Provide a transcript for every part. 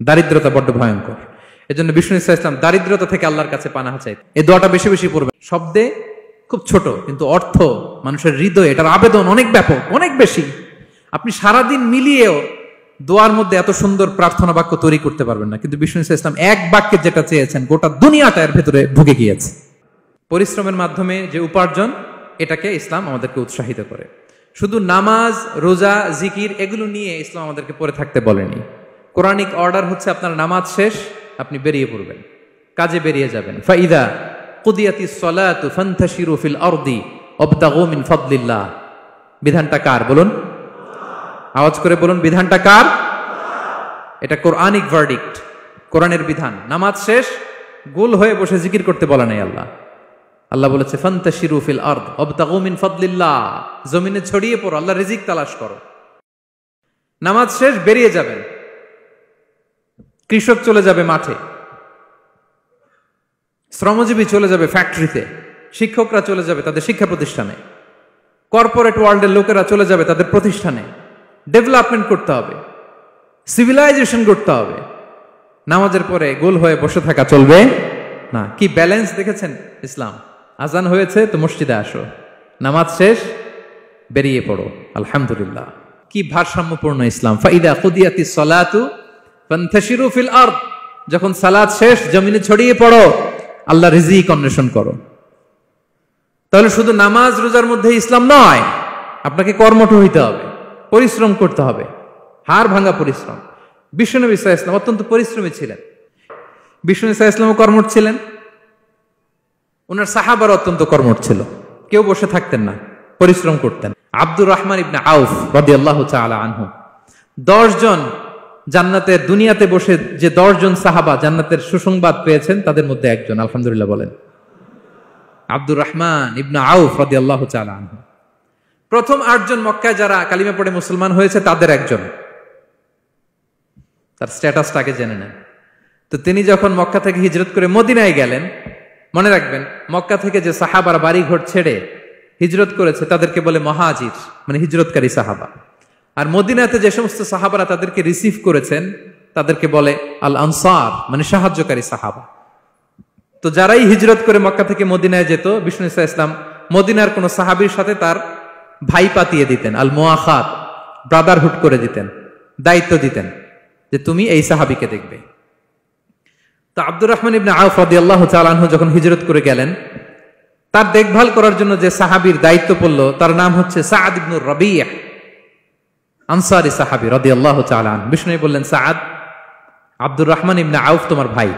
দারিদ্রতা বড্ড ভয়ঙ্কর। এজন্য বিষ্ণু ইসলাম দারিদ্রতা থেকে আল্লাহর কাছে পানাহা চাই। এই দোয়াটা বেশি বেশি পড়বে। শব্দে খুব ছোট, কিন্তু অর্থ মানুষের হৃদয়ে এটার আবেদন অনেক ব্যাপক, অনেক বেশি। আপনি সারাদিন মিলিয়েও দোয়ার মধ্যে এত সুন্দর প্রার্থনা বাক্য তৈরি করতে পারবেন না, কিন্তু বিষ্ণু ইসলাম এক বাক্যে যেটা চেয়েছেন গোটা দুনিয়াটা এর ভেতরে ঢুকে গিয়েছে। পরিশ্রমের মাধ্যমে যে উপার্জন, এটাকে ইসলাম আমাদেরকে উৎসাহিত করে। শুধু নামাজ, রোজা, জিকির এগুলো নিয়ে ইসলাম আমাদেরকে পড়ে থাকতে বলেনি। কোরআনিক অর্ডার হচ্ছে আপনার নামাজ শেষ, আপনি বেরিয়ে পড়বেন, কাজে বেরিয়ে যাবেন। ফাইদা কুদিয়াতিস সালাতু ফান্তাশিরু ফিল আরদি ওয়াবতাগু মিন ফাদলিল্লাহ। বিধানটা কার বলুন? আওয়াজ করে বলুন, বিধানটা কার? এটা কোরআনিক ভার্ডিক্ট, কোরআনের বিধান। নামাজ শেষ গোল হয়ে বসে জিকির করতে বলা নাই আল্লাহ। আল্লাহ বলেছে ফান্তাশিরু ফিল আরদ ওয়াবতাগু মিন ফাদলিল্লাহ, জমিনে ছড়িয়ে পড়ো, আল্লাহর রিজিক তালাশ করো। নামাজ শেষ বেরিয়ে যাবেন, কৃষক চলে যাবে মাঠে, শ্রমজীবী চলে যাবে ফ্যাক্টরিতে, শিক্ষকরা চলে যাবে তাদের শিক্ষা প্রতিষ্ঠানে, কর্পোরেট ওয়ার্ল্ডের লোকেরা চলে যাবে তাদের প্রতিষ্ঠানে। ডেভেলপমেন্ট করতে হবে, সিভিলাইজেশন করতে হবে। নামাজের পরে গোল হয়ে বসে থাকা চলবে না। কি ব্যালেন্স দেখেছেন ইসলাম? আজান হয়েছে তো মসজিদে আসো, নামাজ শেষ বেরিয়ে পড়ো, আলহামদুলিল্লাহ। কি ভারসাম্যপূর্ণ ইসলাম। ফাইদা কুদিয়াতিস সালাতু ফান্তাশিরু ফিল আরদ, যখন সালাত শেষ জমিনে ছড়িয়ে পড়ো, আল্লাহ রিজিক অন্বেষণ করো। তাহলে শুধু নামাজ রোজার মধ্যে ইসলাম নয়, আপনাকে কর্মঠ হইতে হবে, পরিশ্রম করতে হবে, হাড় ভাঙা পরিশ্রম। বিশ্বনবী সাল্লাল্লাহু আলাইহি ওয়াসাল্লাম অত্যন্ত পরিশ্রমী ছিলেন। বিশ্বনবী সাল্লাল্লাহু আলাইহি ওয়াসাল্লাম কর্মঠ ছিলেন, ওনার সাহাবারা অত্যন্ত কর্মঠ ছিল, কেউ বসে থাকতেন না, পরিশ্রম করতেন। আব্দুর রহমান ইবনে আউফ রাদিয়াল্লাহু তাআলা আনহু 10 জন জান্নাতের, দুনিয়াতে বসে যে 10 জন সাহাবা জান্নাতের সুসংবাদ পেয়েছেন তাদের মধ্যে একজন, আলহামদুলিল্লাহ বলেন। আব্দুর রহমান ইবনে আউফ রাদিয়াল্লাহু তাআলা আনহু প্রথম 8 জন মক্কায় যারা কালিমা পড়ে মুসলমান হয়েছে তাদের একজন। তার স্ট্যাটাসটাকে জেনে নেন। তো তিনি যখন মক্কা থেকে হিজরত করে মদিনায় গেলেন, মনে রাখবেন মক্কা থেকে যে সাহাবারা বাড়ি ঘর ছেড়ে হিজরত করেছে তাদেরকে বলে মহাজির, মানে হিজরতকারী সাহাবা। আর মদিনাতে যে সমস্ত সাহাবারা তাদেরকে রিসিভ করেছেন তাদেরকে বলে আল আনসার, মানে সাহায্যকারী সাহাবা। তো যারাই হিজরত করে মক্কা থেকে মদিনায় যেত, বিষ্ণু ইসলাম মদিনার কোন সাহাবীর সাথে তার ভাই পাতিয়ে দিতেন, আল মুআখাত, ব্রাদারহুড করে দিতেন, দায়িত্ব দিতেন যে তুমি এই সাহাবীকে দেখবে। তো আব্দুর রহমান ইবনে আউফ রাদিয়াল্লাহু তাআলা আনহু যখন হিজরত করে গেলেন, তার দেখভাল করার জন্য যে সাহাবীর দায়িত্ব পড়ল তার নাম হচ্ছে সাআদ ইবনে রাবিয়া, আনসারী সাহাবী রাদিয়াল্লাহু তাআলা আনহু। বিষ্ণু বললেন, সাআদ, আব্দুর রহমান ইবনে আউফ তোমার ভাই,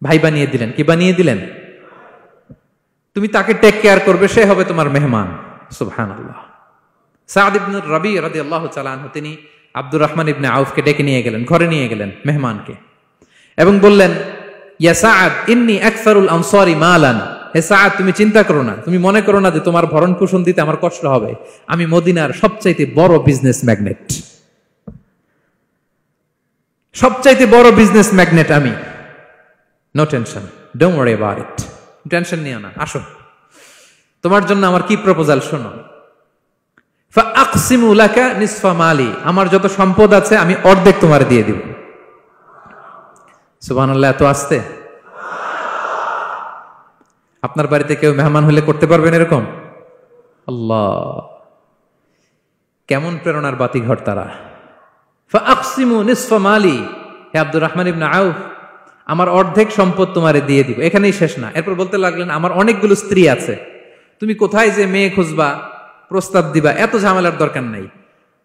ভাই বানিয়ে দিলেন। কি বানিয়ে দিলেন? তুমি তাকে টেক কেয়ার করবে, সে হবে তোমার মেহমান। সুবহানাল্লাহ। সাআদ ইবনে রাবি রাদিয়াল্লাহু তাআলা আনহু তিনি আব্দুর রহমান ইবনে আউফকে ডেকে নিয়ে গেলেন, ঘরে নিয়ে গেলেন মেহমানকে, এবং বললেন, ইয়া সাআদ ইন্নী আকসারুল আনসারি মালান। হে সাআদ, তুমি চিন্তা করো না, তুমি মনে করো না যে তোমার ভরণ পোষণ দিতে আমার কষ্ট হবে। আমি মদিনার সবচাইতে বড় বিজনেস ম্যাগনেট, সবচাইতে বড় বিজনেস ম্যাগনেট আমি। No tension, don't worry about it. Tension নিও না, আসো, তোমার জন্য আমার কি প্রপোজাল শোনো। ফাআকসিমু লাকা নিসফা মালি, আমার যত সম্পদ আছে আমি অর্ধেক তোমার দিয়ে দিব। সুবহানাল্লাহ। এত আসতে আপনার বাড়িতে কেউ মেহমান হলে করতে পারবেন এরকম? আল্লাহ, কেমন প্রেরণার বাতিঘর তারা। ফাআকসিমু নিসফা মালি, হে আব্দুর রহমান ইবনে আউফ, আমার অর্ধেক সম্পদ তোমারে দিয়ে দিব। এখানেই শেষ না, এরপর বলতে লাগলেন, আমার অনেকগুলো স্ত্রী আছে, তুমি কোথায় যে মেয়ে খুঁজবা, প্রস্তাব দিবা, এত ঝামেলার দরকার নাই।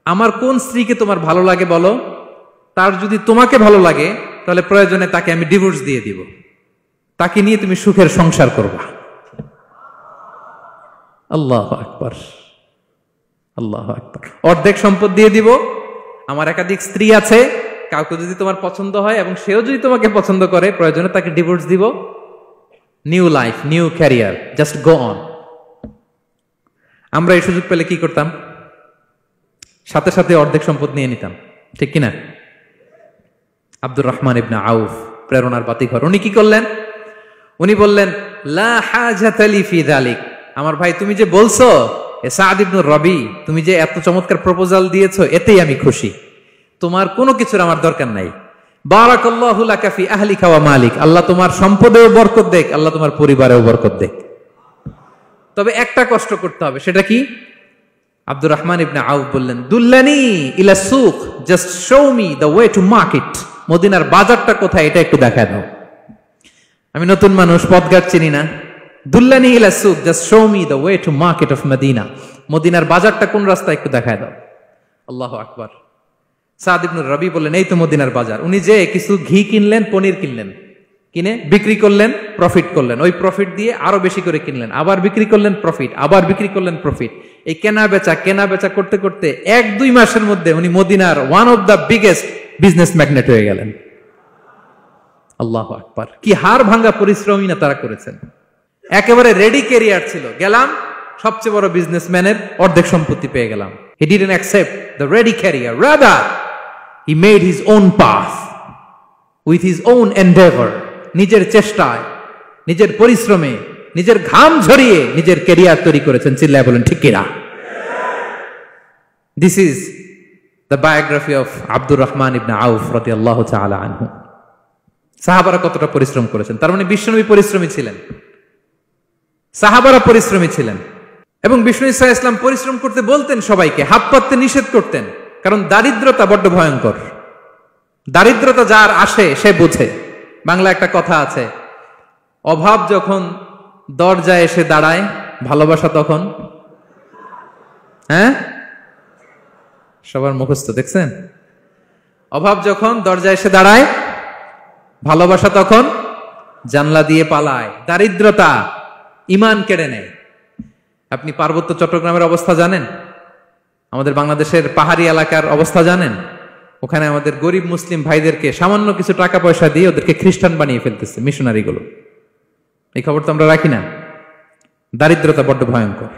আমার কোন স্ত্রীকে তোমার ভালো লাগে বলো, তার যদি তোমাকে ভালো লাগে তাহলে প্রয়োজনে তাকে আমি ডিভোর্স দিয়ে দিব, তাকে নিয়ে তুমি সুখের সংসার করবা। আল্লাহু আকবার, আল্লাহু আকবার। অর্ধেক সম্পদ দিয়ে দিব, আমার একাধিক স্ত্রী আছে, কাউকে যদি তোমার পছন্দ হয় এবং সেও যদি তোমাকে পছন্দ করে, প্রয়োজনে তাকে ডিভোর্স দিব। New life, new career, just go on. আমরা এই সুযোগ পেলে কি করতাম? সাথে সাথে অর্ধেক সম্পদ নিয়ে নিতাম, ঠিক কিনা? আব্দুর রহমান ইবনে আউফ প্রেরণার বাতিঘর। উনি কি করলেন? উনি বললেন, লা হাজাতা লি ফি যালিক, আমার ভাই তুমি যে বলছো, এ সাআদ ইবনে রাবি, তুমি যে এত চমৎকার প্রপোজাল দিয়েছো, এতেই আমি খুশি, তোমার কোনো কিছুর আমার দরকার নাই। বারাকাল্লাহু লাকা ফি আহলিকা ওয়া মালিক, আল্লাহ তোমার সম্পদেও বরকত দেখ, আল্লাহ তোমার পরিবারেও বরকত দেখ। তবে একটা কষ্ট করতে হবে, সেটা কি? আব্দুর রহমান ইবনে আউফ বললেন, দুল্লানি ইলা সুক, just show me the way to market. মদিনার বাজারটা কোথায় এটা একটু দেখায় দাও। আমি নতুন মানুষ, পথঘাট চিনি না। দুল্লানি ইলা সুক, just show me the way to market of Medina. মদিনার বাজারটা কোন রাস্তা একটু দেখায় দাও। আল্লাহু আকবার। সাদ ইবনে রবি বললেন, এই তো মদিনার বাজার। উনি যে কিছু ঘি কিনলেন, পনির কিনলেন, কিনে বিক্রি করলেন, প্রফিট করলেন। ওই প্রফিট দিয়ে আরো বেশি করে কিনলেন, আবার বিক্রি করলেন, প্রফিট, আবার বিক্রি করলেন, প্রফিট। এই কেনা বেচা করতে করতে 1-2 মাসের মধ্যে উনি মদিনার one of the biggest business magnate হয়ে গেলেন। আল্লাহু আকবার। কি হাড় ভাঙ্গা পরিশ্রমই না তারা করেছেন। একেবারে রেডি ক্যারিয়ার ছিল, গেলাম সবচেয়ে বড় বিজনেসম্যানের অর্ধেক সম্পত্তি পেয়ে গেলাম। He didn't accept the ready career, rather he made his own path with his own endeavor. নিজের চেষ্টায়, নিজের পরিশ্রমে, নিজের ঘাম ঝরিয়ে নিজের ক্যারিয়ার তৈরি করেছেন। চিল্লায় বলেন ঠিক কিনা? This is the biography of Abdur Rahman ইবনে আউফ রাদিয়াল্লাহু তাআলা আনহু। সাহাবারা কতটা পরিশ্রম করেছেন, তার মানে বিশ্বনবী পরিশ্রমী ছিলেন, সাহাবারা পরিশ্রমী ছিলেন। এবং বিষ্ণু ইসা ইসলাম পরিশ্রম করতে বলতেন সবাইকে, হাত পাততে নিষেধ করতেন, কারণ দারিদ্রতা বড্ড ভয়ঙ্কর। দারিদ্রতা যার আসে সে বুঝে। বাংলা একটা কথা আছে, অভাব যখন দরজায় এসে দাঁড়ায়, ভালোবাসা তখন, হ্যাঁ সবার মুখস্থ দেখছেন? অভাব যখন দরজায় এসে দাঁড়ায়, ভালোবাসা তখন জানলা দিয়ে পালায়। দারিদ্রতা ঈমান কেড়ে নেয়। আপনি পার্বত্য চট্টগ্রামের অবস্থা জানেন? আমাদের বাংলাদেশের পাহাড়ি এলাকার অবস্থা জানেন? ওখানে আমাদের গরিব মুসলিম ভাইদেরকে সামান্য কিছু টাকা পয়সা দিয়ে ওদেরকে খ্রিস্টান বানিয়ে ফেলতেছে মিশনারিগুলো। এই খবর তো আমরা রাখি না। দারিদ্রতা বড্ড ভয়ঙ্কর।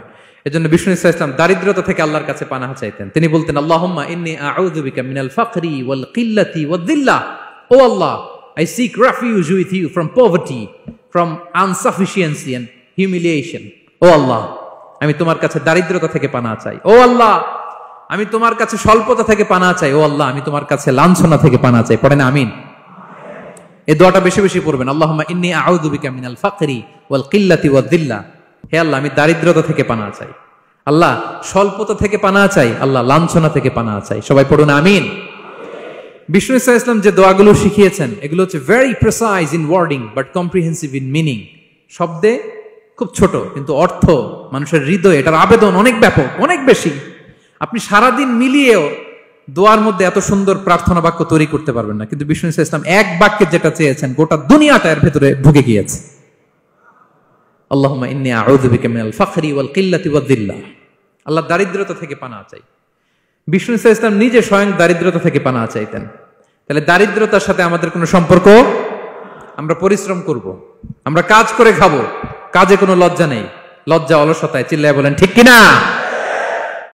এজন্য বিষ্ণু ইসলাম দারিদ্রতা থেকে আল্লাহর কাছে পানাহ চাইতেন। তিনি বলতেন, আল্লাহুম্মা ইন্নী আউযু বিকা মিনাল ফাকরি ওয়াল কিল্লাতি ওয়াদ-দিল্লাহ। ও আল্লাহ, I seek refuge with you from poverty, from insufficiency and humiliation. ও আল্লাহ, আমি তোমার কাছে দারিদ্রতা থেকে পানাহ চাই। ও আল্লাহ, আমি তোমার কাছে স্বল্পতা থেকে পানাহ চাই। ও আল্লাহ, আমি তোমার কাছে লাঞ্ছনা থেকে পানাহ চাই। পড়েন আমিন। এই দোয়াটা বেশি বেশি পড়বেন। আল্লাহুম্মা ইন্নী আউযু বিকা মিনাল ফাকরি ওয়াল কিল্লাতি ওয়াদ-দিল্লাহ। হে আল্লাহ, আমি দারিদ্রতা থেকে পানাহ চাই। আল্লাহ, স্বল্পতা থেকে পানাহ চাই। আল্লাহ, লাঞ্ছনা থেকে পানাহ চাই। সবাই পড়ুন আমিন। বিষ্ণু ইসলাম যে দোয়াগুলো শিখিয়েছেন, এগুলো হচ্ছে very precise in wording but comprehensive in meaning. শব্দে খুব ছোট, কিন্তু অর্থ মানুষের হৃদয়ে এটার আবেদন অনেক ব্যাপক, অনেক বেশি। আপনি সারাদিন মিলিয়েও দোয়ার মধ্যে এত সুন্দর প্রার্থনা বাক্য তৈরি করতে পারবেন না। কিন্তু বিষ্ণু ইসলাম এক বাক্যে যেটা চেয়েছেন, গোটা দুনিয়াটা এর ভেতরে ঢুকে গিয়েছে। আল্লাহুম্মা ইন্নী আউযু বিকা মিনাল ফাকরি ওয়াল কিল্লাতি ওয়াদ-দিল্লাহ। আল্লাহ, দারিদ্রতা থেকে পানাহ চাই। বিষ্ণু ইসলাম নিজে স্বয়ং দারিদ্রতা থেকে পানাহ চাইতেন। তাহলে দারিদ্রতার সাথে আমাদের কোনো সম্পর্ক? আমরা পরিশ্রম করব, আমরা কাজ করে খাবো, কাজে কোনো লজ্জা নেই। লজ্জা অলসতায়। চিল্লায় বলেন ঠিক কিনা?